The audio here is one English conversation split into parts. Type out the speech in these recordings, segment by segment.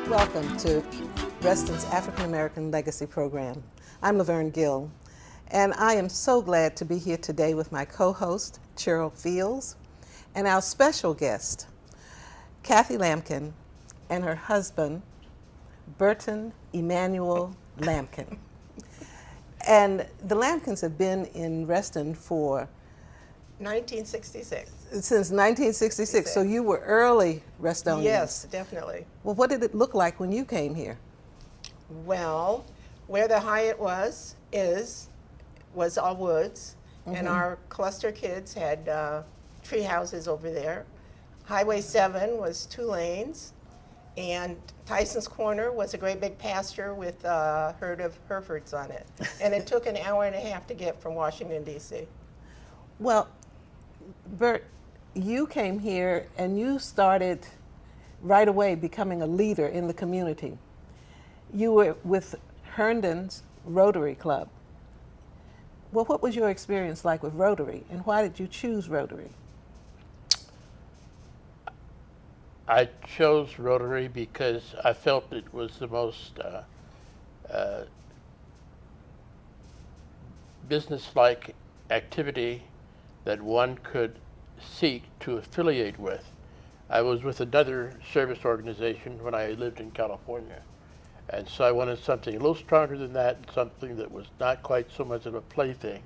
Welcome to Reston's African American Legacy Program. I'm Laverne Gill, and I am so glad to be here today with my co-host, Cheryl Fields, and our special guest, Kathy Lampkin, and her husband, Burton Emmanuel Lampkin. And the Lampkins have been in Reston for 1966. since 1966, so you were early Restonians. Yes, definitely. Well, what did it look like when you came here? Well, where the Hyatt was all woods, and our cluster kids had tree houses over there. Highway 7 was 2 lanes, and Tyson's Corner was a great big pasture with a herd of Herefords on it. And it took an hour and a half to get from Washington, D.C. Well, Bert, you came here and you started right away becoming a leader in the community. You were with Herndon's Rotary Club. Well, what was your experience like with Rotary, and why did you choose Rotary? I chose Rotary because I felt it was the most business-like activity that one could seek to affiliate with. I was with another service organization when I lived in California, and so I wanted something a little stronger than that, something that was not quite so much of a plaything,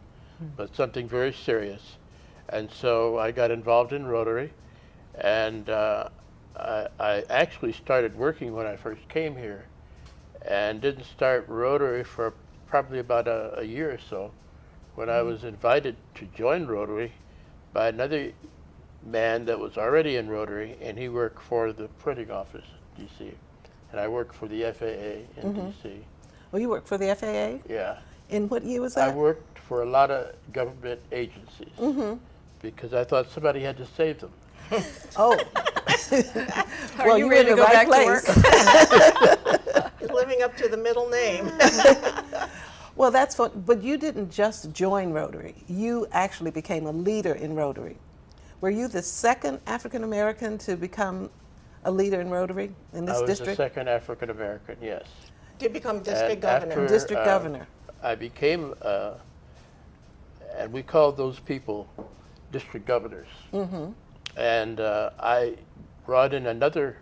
but something very serious. And so I got involved in Rotary, and I actually started working when I first came here, and didn't start Rotary for probably about a year or so, when I was invited to join Rotary by another man that was already in Rotary, and he worked for the printing office in D.C., and I worked for the FAA in D.C. Well, you worked for the FAA? Yeah. In what year was that? I worked for a lot of government agencies because I thought somebody had to save them. Oh. Are Well, you were ready in to the go right back to work? Living up to the middle name. Well, that's fun, but you didn't just join Rotary. You actually became a leader in Rotary. Were you the second African American to become a leader in Rotary in this I was district? the second African American, yes. Did become district And governor. after, District governor. I became, and we called those people district governors. And I brought in another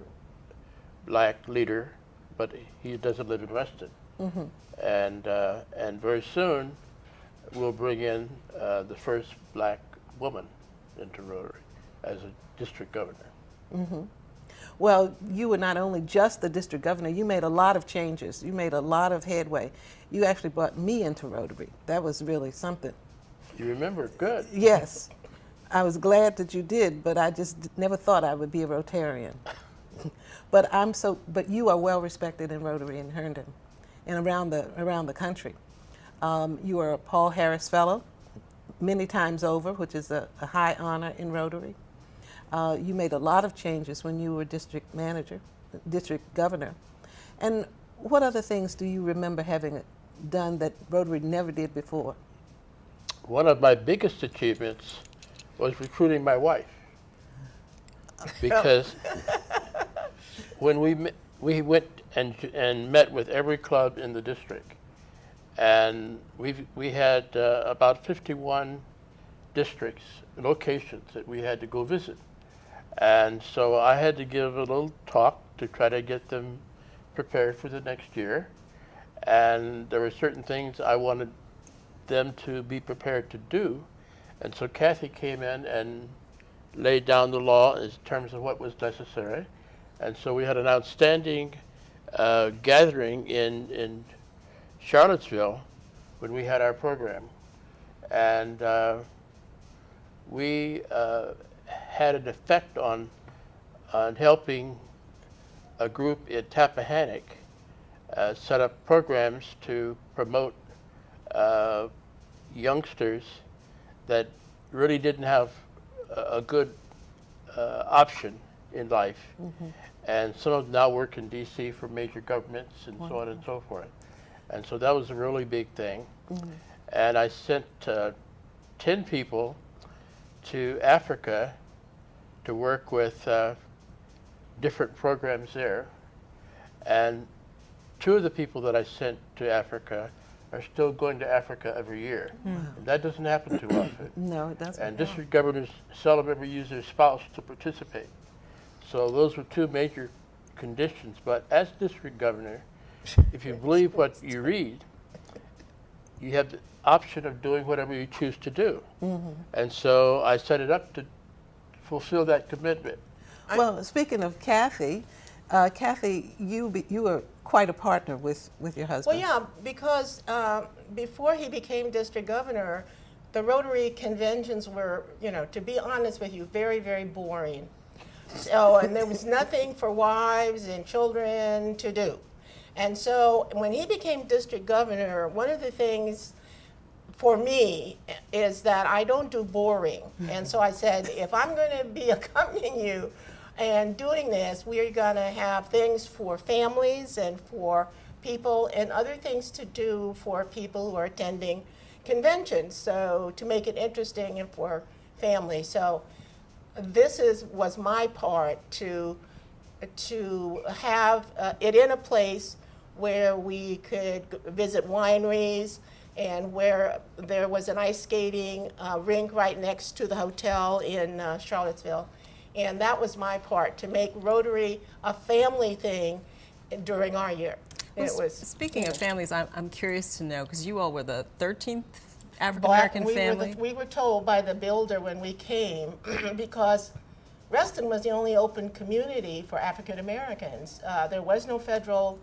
black leader, but he doesn't live in Reston. And very soon we'll bring in the first black woman into Rotary as a district governor. Well, you were not only just the district governor, you made a lot of changes. You made a lot of headway. You actually brought me into Rotary. That was really something. You remember? Good. Yes. I was glad that you did, but I just never thought I would be a Rotarian. But you are well respected in Rotary in Herndon and around the country. You are a Paul Harris Fellow many times over, which is a high honor in Rotary. You made a lot of changes when you were district manager, district governor. And what other things do you remember having done that Rotary never did before? One of my biggest achievements was recruiting my wife, because when we went and met with every club in the district, and we had about 51 districts, locations that we had to go visit. And so I had to give a little talk to try to get them prepared for the next year. And there were certain things I wanted them to be prepared to do. And so Kathy came in and laid down the law in terms of what was necessary. And so we had an outstanding gathering in Charlottesville when we had our program. And we had an effect on helping a group in Tappahannock set up programs to promote youngsters that really didn't have a good option in life. And some of them now work in D.C. for major governments and so on and so forth. And so that was a really big thing. And I sent 10 people to Africa to work with different programs there. And two of the people that I sent to Africa are still going to Africa every year. And that doesn't happen too often. No, it doesn't. And district governors seldom ever use their spouse to participate. So those were two major conditions. But as district governor, if you believe what you read, you have the option of doing whatever you choose to do. And so I set it up to fulfill that commitment. Well, speaking of Kathy, Kathy, you were quite a partner with your husband. Well, yeah, because before he became district governor, the Rotary conventions were, to be honest with you, very, very boring. So, and there was nothing for wives and children to do. And so when he became district governor, one of the things for me is that I don't do boring. And so I said, if I'm going to be accompanying you and doing this, we're going to have things for families and for people and other things to do for people who are attending conventions, so to make it interesting and for families. So this was my part to have it in a place where we could visit wineries and where there was an ice skating rink right next to the hotel in Charlottesville. And that was my part, to make Rotary a family thing during our year. Well, It was speaking of families, I'm curious to know, because you all were the 13th African American family. We were told by the builder when we came, because Reston was the only open community for African Americans. There was no federal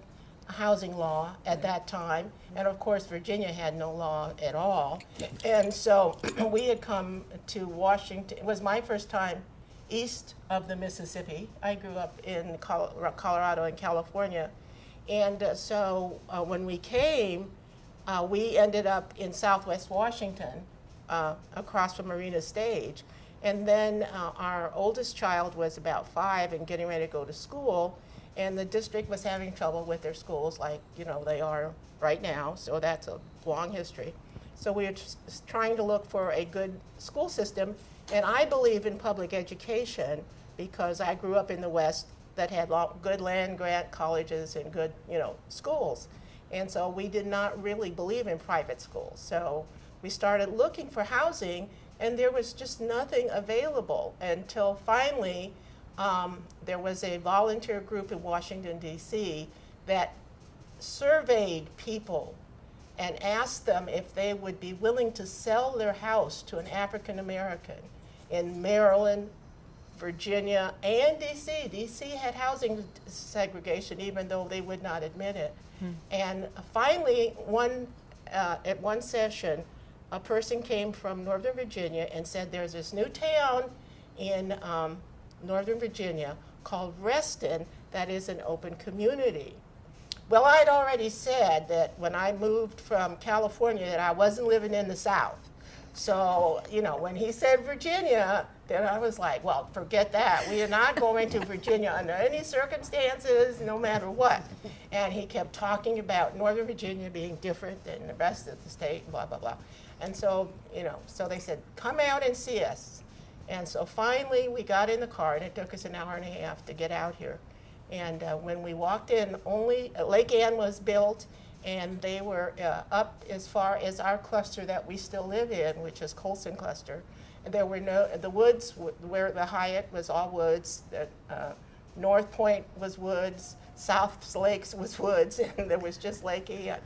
housing law at that time, and of course Virginia had no law at all. And so we had come to Washington. It was my first time east of the Mississippi. I grew up in Colorado and California. And so when we came, we ended up in Southwest Washington, across from Marina Stage. And then our oldest child was about 5 and getting ready to go to school, and the district was having trouble with their schools, like they are right now. So that's a long history. So we were just trying to look for a good school system, and I believe in public education because I grew up in the West that had good land grant colleges and good schools. And so we did not really believe in private schools. So we started looking for housing, and there was just nothing available until finally there was a volunteer group in Washington, D.C. that surveyed people and asked them if they would be willing to sell their house to an African American in Maryland, Virginia, and D.C. D.C. had housing segregation, even though they would not admit it. And finally, at one session, a person came from Northern Virginia and said, there's this new town in Northern Virginia called Reston that is an open community. Well, I'd already said that when I moved from California that I wasn't living in the South. So, when he said Virginia, then I was like, well, forget that. We are not going to Virginia under any circumstances, no matter what. And he kept talking about Northern Virginia being different than the rest of the state, blah, blah, blah. And so, so they said, come out and see us. And so finally we got in the car, and it took us an hour and a half to get out here. And when we walked in, only Lake Ann was built, and they were up as far as our cluster that we still live in, which is Colson Cluster. And there were the woods, where the Hyatt was all woods, North Point was woods, South Lakes was woods, and there was just Lake Ann.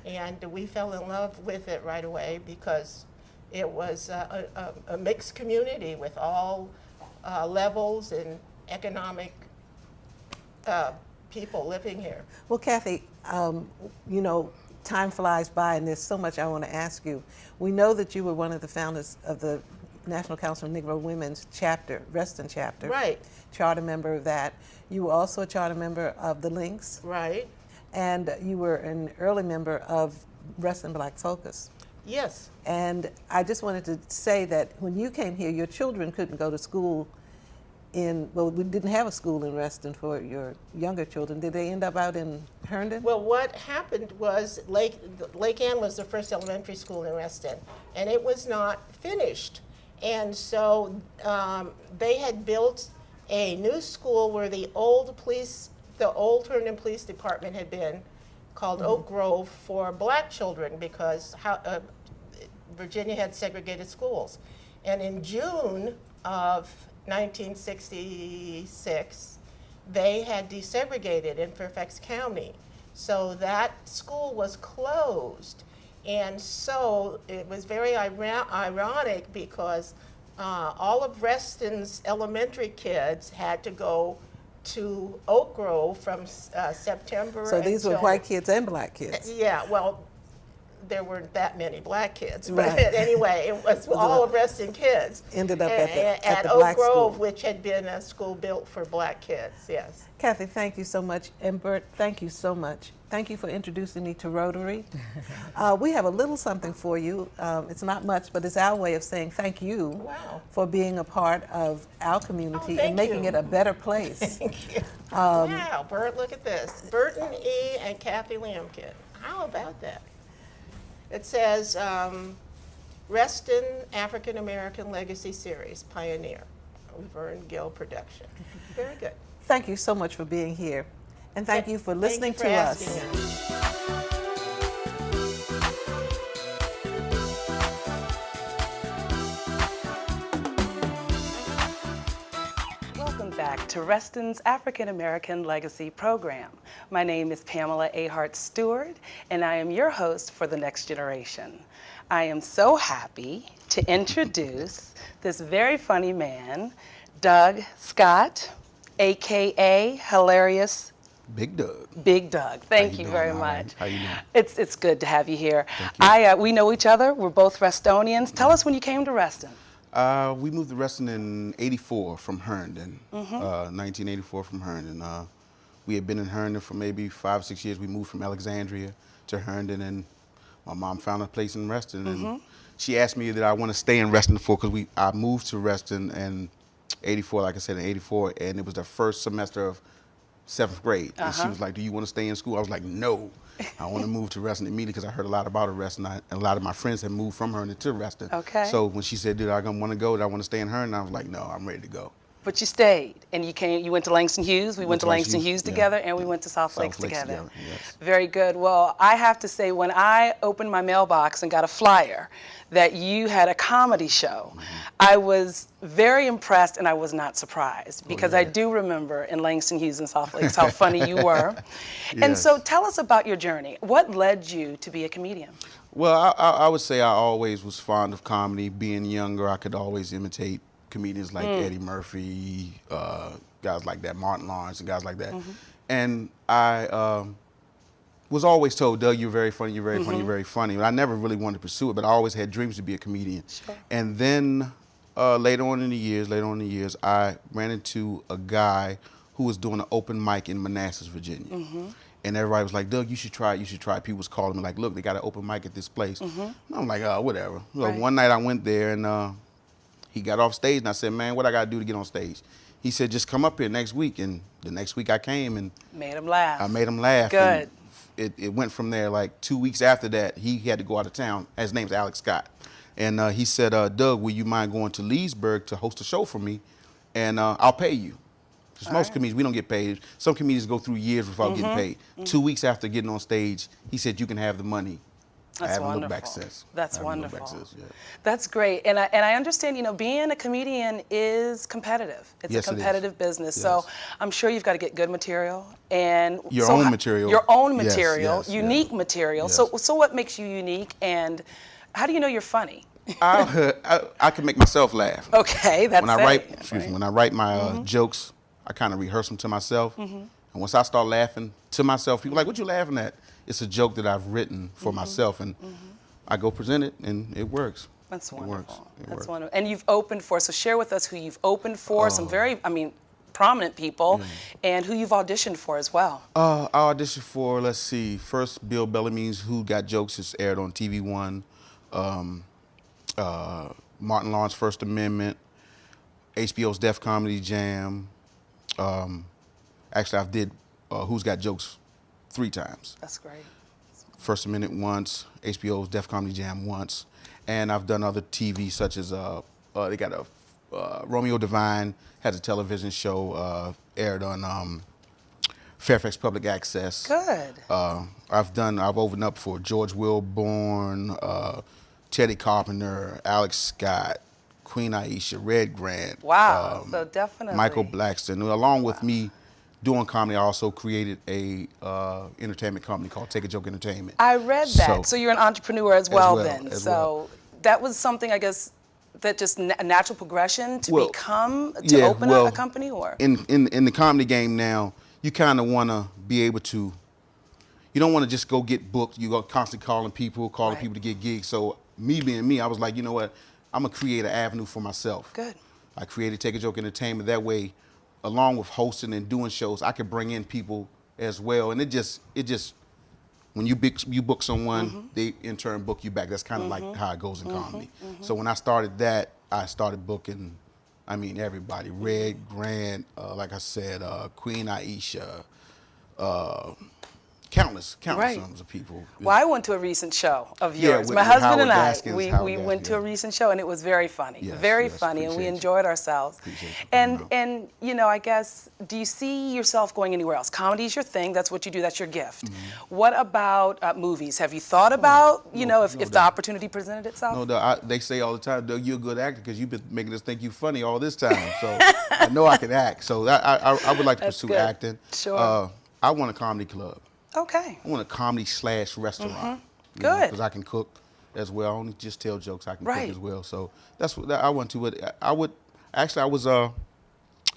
And we fell in love with it right away because it was a mixed community with all levels and economic people living here. Well, Kathy, time flies by, and there's so much I want to ask you. We know that you were one of the founders of the National Council of Negro Women's chapter, Reston chapter. Right. Charter member of that. You were also a charter member of the Links. Right. And you were an early member of Reston Black Focus. Yes. And I just wanted to say that when you came here, your children couldn't go to school we didn't have a school in Reston for your younger children. Did they end up out in Herndon? Well, what happened was Lake Ann was the first elementary school in Reston, and it was not finished. And so they had built a new school where the old police the old Herndon Police Department had been called Oak Grove for black children because Virginia had segregated schools. And in June of 1966, they had desegregated in Fairfax County. So that school was closed. And so it was very ironic because all of Reston's elementary kids had to go to Oak Grove from September. So these were white kids and black kids. Yeah, well, there weren't that many black kids, but Right. anyway, it was all of Reston kids. Ended up at the Oak black Grove, school. which had been a school built for black kids, yes. Kathy, thank you so much. And Bert, thank you so much. Thank you for introducing me to Rotary. We have a little something for you. It's not much, but it's our way of saying thank you Wow. for being a part of our community thank and making you. it a better place. Thank you. Wow, Bert, look at this. Burton E. and Kathy Lamkin. How about that? It says Reston African American Legacy Series, Pioneer, Vern Gill production. Very good. Thank you so much for being here. And thank you for listening Thank you to for us. asking us. Welcome back to Reston's African American Legacy Program. My name is Pamela A. Hart Stewart, and I am your host for The Next Generation. I am so happy to introduce this very funny man, Doug Scott, AKA Hilarious Big Doug. Big Doug. Thank you you doing, very Marlene? much. How you doing? It's good to have you here. We know each other. We're both Restonians. Tell us when you came to Reston. We moved to Reston in '84 from Herndon. 1984 from Herndon. We had been in Herndon for maybe 5 or 6 years. We moved from Alexandria to Herndon, and my mom found a place in Reston. And she asked me that I want to stay in Reston because I moved to Reston in '84, like I said, in '84, and it was the first semester of 7th grade. And she was like, "Do you want to stay in school?" I was like, "No, I want to move to Reston immediately," because I heard a lot about Reston, and a lot of my friends had moved from Herndon to Reston. Okay. So when she said, "Did I want to go? Did I want to stay in Herndon?" I was like, "No, I'm ready to go." But you stayed, and you went to Langston Hughes. We went to Langston Hughes yeah. together, and we went to South South Lakes Lakes together. yes. Very good. Well, I have to say, when I opened my mailbox and got a flyer that you had a comedy show, I was very impressed, and I was not surprised, because I yeah. do remember in Langston Hughes and South Lakes how funny you were. And Yes. so tell us about your journey. What led you to be a comedian? Well, I would say I always was fond of comedy. Being younger, I could always imitate comedians like Eddie Murphy, guys like that, Martin Lawrence, and guys like that. And I was always told, "Doug, you're very funny, you're very funny, you're very funny." But I never really wanted to pursue it, but I always had dreams to be a comedian. Sure. And then later on in the years, I ran into a guy who was doing an open mic in Manassas, Virginia. And everybody was like, "Doug, you should try it, you should try it." People was calling me like, "Look, they got an open mic at this place." And I'm like, whatever. Well, Right. one night I went there, and he got off stage, and I said, "Man, what I got to do to get on stage?" He said, "Just come up here next week." And the next week I came, and Made him laugh. I made him laugh. Good. And it went from there. Like 2 weeks after that, he had to go out of town. His name's Alex Scott. And he said, "Doug, will you mind going to Leesburg to host a show for me? And I'll pay you." Because most comedians, we don't get paid. Some comedians go through years without getting paid. 2 weeks after getting on stage, he said, "You can have the money." I That's haven't wonderful. looked back since. That's I haven't looked back wonderful. since, yeah. That's great, and I understand. Being a comedian is competitive. It's Yes, a it is. competitive business. So Yes. I'm sure you've got to get good material and Your so own ho- material. Your own Yes, material, yes, unique yes. material. Yes. So what makes you unique, and how do you know you're funny? I can make myself laugh. Okay, that's When I it, write, right? when I write my jokes, I kind of rehearse them to myself. And once I start laughing to myself, people are like, "What you laughing at?" It's a joke that I've written for myself, and I go present it, and it works. That's It wonderful. works. It That's works. wonderful. And you've opened for. So share with us who you've opened for. Some very, prominent people, and who you've auditioned for as well. I auditioned for, let's see, first Bill Bellamy's Who Got Jokes is aired on TV1. Martin Lawrence First Amendment, HBO's Def Comedy Jam. Actually, I did Who's Got Jokes 3 times. That's great. First Amendment once, HBO's Def Comedy Jam once, and I've done other TV such as they got a Romeo Divine has a television show aired on Fairfax Public Access. Good. I've opened up for George Wilborn, Teddy Carpenter, Alex Scott, Queen Aisha, Red Grant. Wow. So definitely. Michael Blackston. Along with me doing comedy, I also created a entertainment company called Take a Joke Entertainment. I read that. So you're an entrepreneur as well then. Well. That was something, I guess, that just a natural progression to open a company, or? In the comedy game now, you kind of want to be able to, you don't want to just go get booked. You go constantly calling people to get gigs. So me being me, I was like, you know what? I'm going to create an avenue for myself. Good. I created Take a Joke Entertainment. That way, along with hosting and doing shows, I could bring in people as well. And it just when you book someone, they in turn book you back. That's kind of like how it goes in comedy. So when I started that, I started booking, I mean, everybody. Red Grant, like I said, Queen Aisha, countless numbers of people. Well, I went to a recent show of yours. with My husband Howard and I, Gaskins, we Howard went to a recent show, and it was very funny. Yes, Very yes, funny, and we appreciate you. enjoyed ourselves. Appreciate you coming out. And you know, I guess, do you see yourself going anywhere else? Comedy is your thing. That's what you do. That's your gift. What about movies? Have you thought about, if the opportunity presented itself? No, they say all the time, Doug, you're a good actor because you've been making us think you're funny all this time. So I know I can act. So I would like to pursue good. acting. Sure. I want a comedy club. Okay. I want a comedy/restaurant. Good. Because I can cook as well. I don't just tell jokes. I can cook as well. So that's what I want to. I was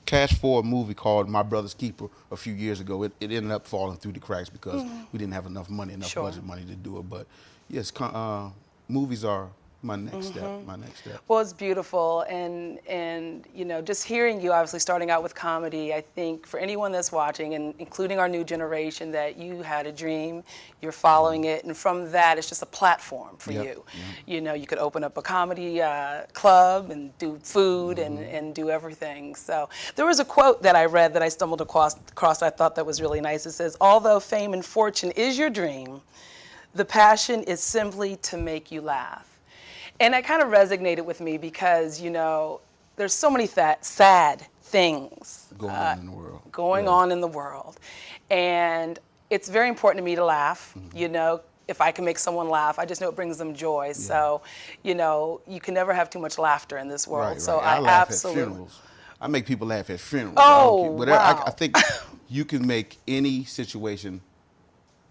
cast for a movie called My Brother's Keeper a few years ago. It ended up falling through the cracks because we didn't have enough budget money to do it. But yes, movies are my next step. Well, it's beautiful, and just hearing you, obviously starting out with comedy, I think for anyone that's watching, and including our new generation, that you had a dream, you're following it, and from that, it's just a platform for you. You could open up a comedy club and do food and do everything. So there was a quote that I read that I stumbled across. I thought that was really nice. It says, "Although fame and fortune is your dream, the passion is simply to make you laugh." And that kind of resonated with me because, there's so many sad things going on in the world. On in the world. And it's very important to me to laugh. If I can make someone laugh, I just know it brings them joy. Yeah. So, you can never have too much laughter in this world. Right. So I laugh absolutely. at funerals. I make people laugh at funerals. Oh, wow. I think you can make any situation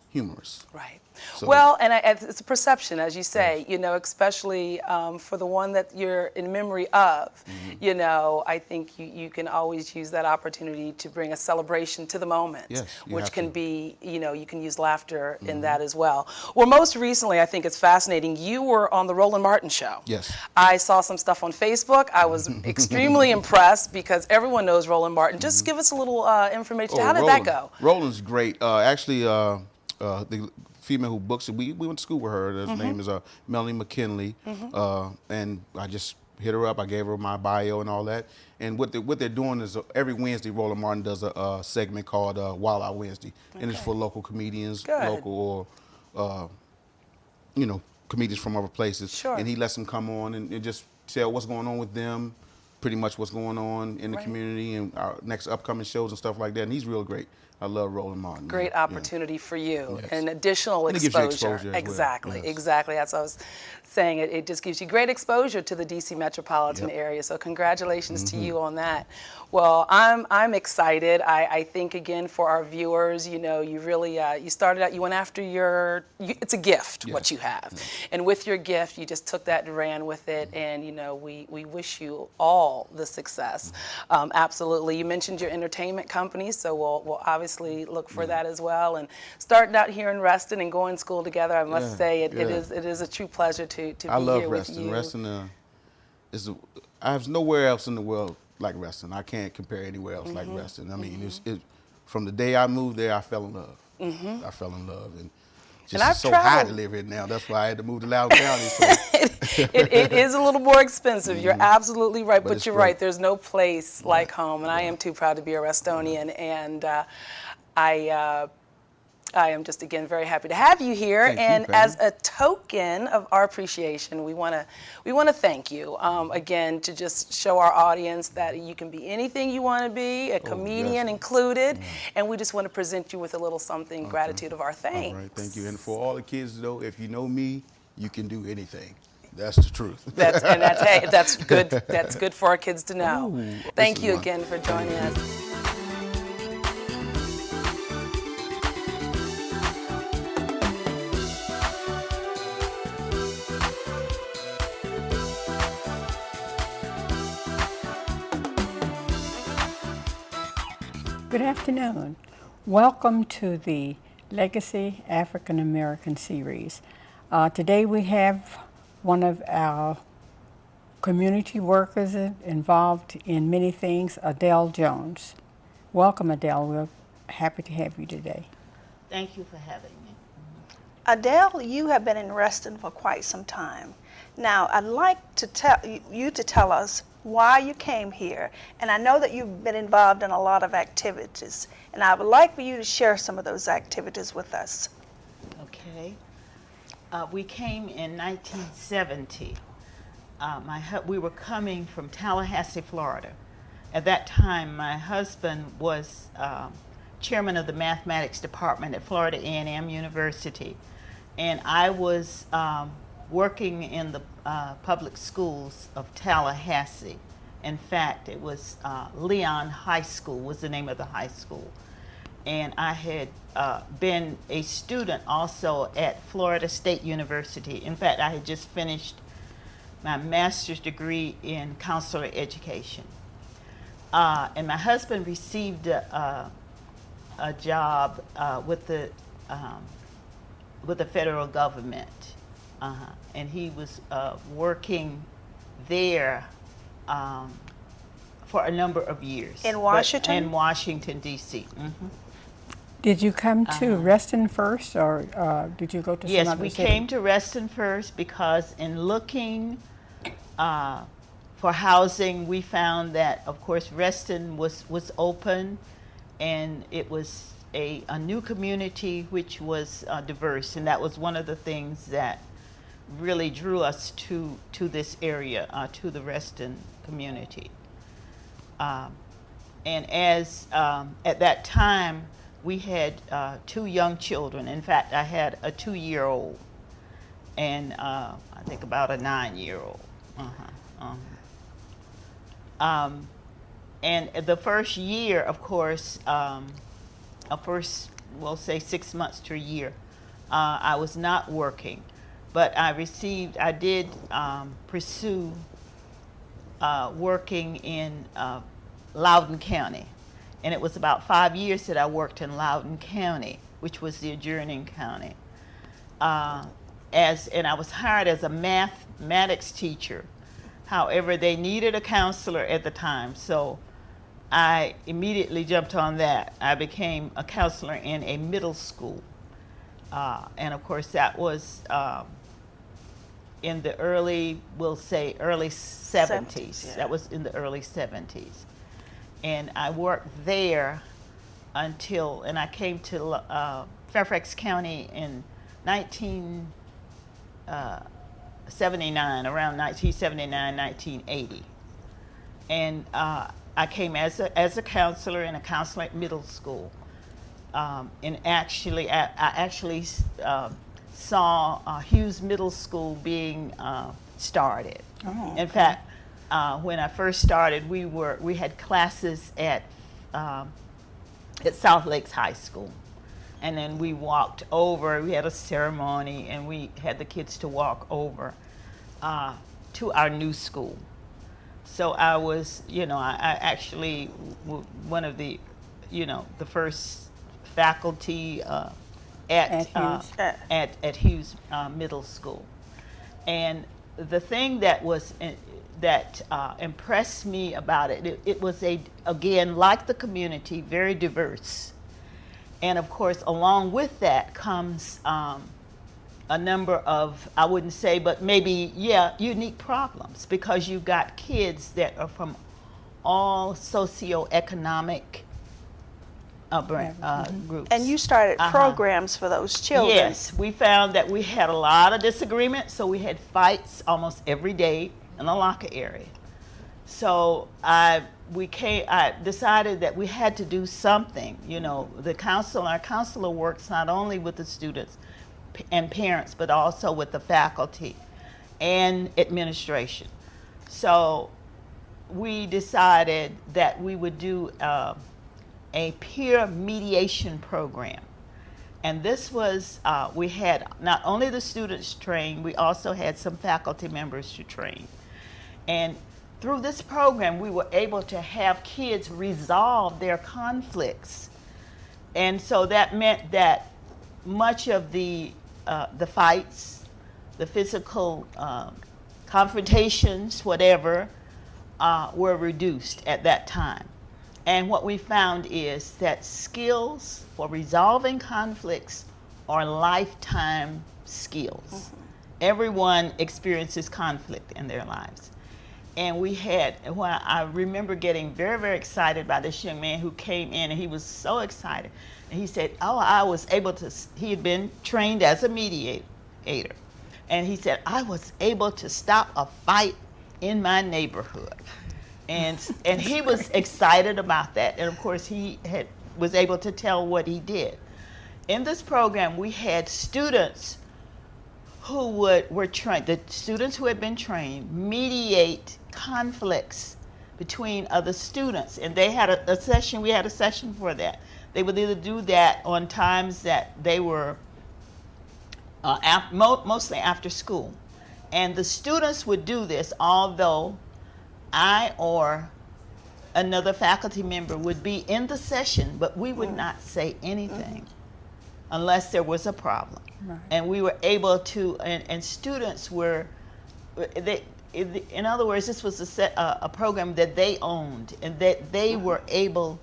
humorous. Right. So, well, and it's a perception, as you say, especially for the one that you're in memory of, I think you can always use that opportunity to bring a celebration to the moment, which can be, you can use laughter in that as well. Well, most recently, I think it's fascinating, you were on the Roland Martin show. Yes. I saw some stuff on Facebook. I was extremely impressed because everyone knows Roland Martin. Just give us a little information. How did that go? Roland's great. Actually, the female who books it, we went to school with her. Her name is Melanie McKinley, and I just hit her up. I gave her my bio and all that. And what they're doing is every Wednesday, Roland Martin does a segment called Wild Out Wednesday, and it's for local comedians, local or comedians from other places. Sure. And he lets them come on and just tell what's going on with them, pretty much what's going on in the community and our next upcoming shows and stuff like that. And he's real great. I love Roland Martin. Great opportunity for you, Yes. and additional And it exposure. gives you exposure as Exactly, well. Yes. exactly. That's what I was saying. It just gives you great exposure to the DC metropolitan area. So congratulations to you on that. Well, I'm excited. I think again for our viewers, you really you started out. You went after it's a gift what you have, and with your gift, you just took that and ran with it. And we wish you all the success. Absolutely. You mentioned your entertainment company, so we'll obviously look for that as well. And starting out here in Reston and going to school together, I must say it is a true pleasure to be I love here Reston. with you. Reston I have nowhere else in the world like Reston. I can't compare anywhere else like Reston. I mean, from the day I moved there, I fell in love. I fell in love, and it's so high to live here now. That's why I had to move to Loudoun County. So. it is a little more expensive. You're absolutely right, but you're great. right. There's no place like home, and I am too proud to be a Restonian. And I am just again very happy to have you here, Thank you, and Pam. as a token of our appreciation, we want to thank you again to just show our audience that you can be anything you want to be, a comedian yes. included, and we just want to present you with a little something, gratitude of our thanks. All right, thank you. And for all the kids, though, if you know me, you can do anything. That's the truth. That's good. That's good for our kids to know. Ooh, Thank this you is my- again for joining us. Good afternoon. Welcome to the Legacy African American series. Today we have one of our community workers involved in many things, Adele Jones. Welcome, Adele. We're happy to have you today. Thank you for having me. Adele, you have been in Reston for quite some time. Now, I'd like to tell us why you came here, and I know that you've been involved in a lot of activities, and I would like for you to share some of those activities with us. Okay. We came in 1970. We were coming from Tallahassee, Florida. At that time, my husband was chairman of the mathematics department at Florida A&M University, and I was working in the public schools of Tallahassee. In fact, it was Leon High School was the name of the high school. And I had been a student also at Florida State University. In fact, I had just finished my master's degree in counselor education. And my husband received a job with the federal government. And he was working there for a number of years. In Washington? In Washington, D.C. Did you come to Reston first, or did you go to some Yes, other we city? came to Reston first because in looking for housing, we found that, of course, Reston was open, and it was a new community which was diverse, and that was one of the things that really drew us to this area, to the Reston community. And as at that time, we had 2 young children. In fact, I had a 2-year-old and I think about a 9-year-old. And the first year, of course, we'll say 6 months to a year, I was not working. But I did pursue working in Loudoun County. And it was about 5 years that I worked in Loudoun County, which was the adjoining county. And I was hired as a mathematics teacher. However, they needed a counselor at the time, so I immediately jumped on that. I became a counselor in a middle school. And of course, that was in the early 70s. Yeah. That was in the early 70s. And I worked there and I came to Fairfax County in 1979, around 1979, 1980. And I came as a counselor in a counselor at middle school. And actually, I actually saw Hughes Middle School being started. Oh, In fact, when I first started, we had classes at South Lakes High School, and then we walked over. We had a ceremony, and we had the kids to walk over to our new school. So I was, I actually one of the, the first faculty at Hughes Middle School. And the thing that was that impressed me about it was again, like the community, very diverse. And of course, along with that comes a number of, I wouldn't say, but maybe, unique problems, because you've got kids that are from all socioeconomic groups. And you started programs for those children. Yes, we found that we had a lot of disagreements, so we had fights almost every day in the locker area. So I decided that we had to do something. You know, our counselor works not only with the students and parents, but also with the faculty and administration. So we decided that we would do a peer mediation program. And this was, we had not only the students trained, we also had some faculty members to train. And through this program, we were able to have kids resolve their conflicts. And so that meant that much of the fights, the physical confrontations, whatever, were reduced at that time. And what we found is that skills for resolving conflicts are lifetime skills. Everyone experiences conflict in their lives. And I remember getting very, very excited by this young man who came in, and he was so excited. And he said, he had been trained as a mediator. And he said, I was able to stop a fight in my neighborhood. And he was excited about that. And of course, he was able to tell what he did. In this program, we had students who were trained, the students who had been trained, mediate conflicts between other students. And they had a session, we had a session for that. They would either do that on times that they were mostly after school. And the students would do this, although I or another faculty member would be in the session, but we would not say anything unless there was a problem. Right. And we were able to, and students were, in other words, this was a program that they owned, and that they were able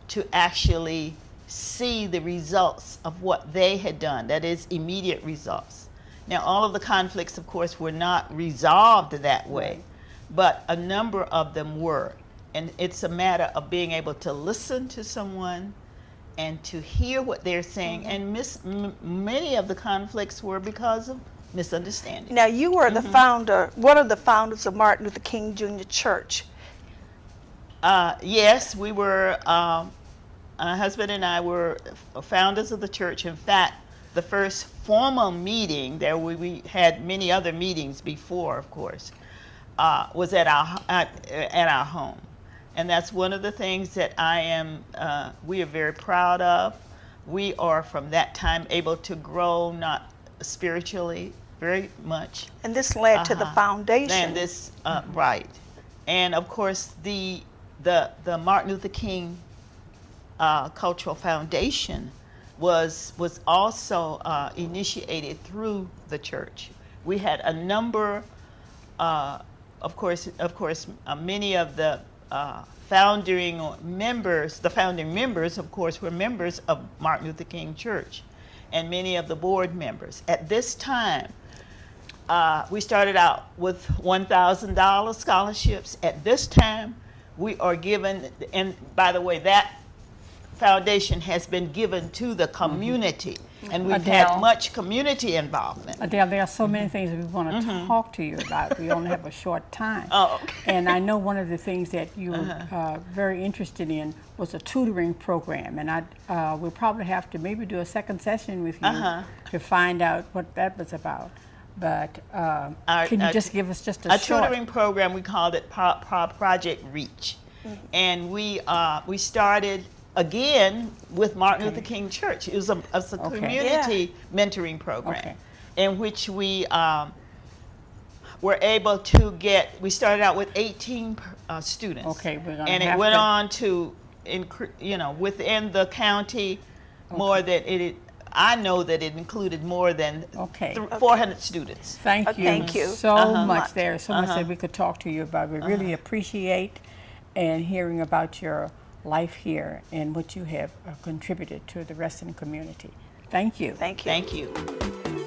to actually see the results of what they had done, that is, immediate results. Now, all of the conflicts, of course, were not resolved that way. Right. But a number of them were. And it's a matter of being able to listen to someone and to hear what they're saying. And many of the conflicts were because of misunderstanding. Now, you were the founder, one of the founders of Martin Luther King Jr. Church. Yes, we were, my husband and I were founders of the church. In fact, the first formal meeting, we had many other meetings before, of course, was at our home. And that's one of the things that we are very proud of. We are from that time able to grow, not spiritually, very much. And this led to the foundation. And this, right. And of course, the Martin Luther King Cultural Foundation was also initiated through the church. We had a number, of course, many of the founding members, of course, were members of Martin Luther King Church, and many of the board members. At this time, we started out with $1,000 scholarships. At this time, we are given, and by the way, that foundation has been given to the community, and we've had much community involvement. Adele, there are so many things that we want to talk to you about. We only have a short time. Oh, okay. And I know one of the things that you were very interested in was a tutoring program, and we'll probably have to maybe do a second session with you to find out what that was about. But can you just give us just a short... tutoring program, we called it Project Reach. And we started again with Martin Luther King Church. It was a community mentoring program in which we were able to we started out with 18 students. Okay, and it went on to, within the county, more than I know that it included more than 400 students. Thank you so much. There's so much that we could talk to you about. We really appreciate and hearing about your life here and what you have contributed to the Reston community. Thank you. Thank you. Thank you.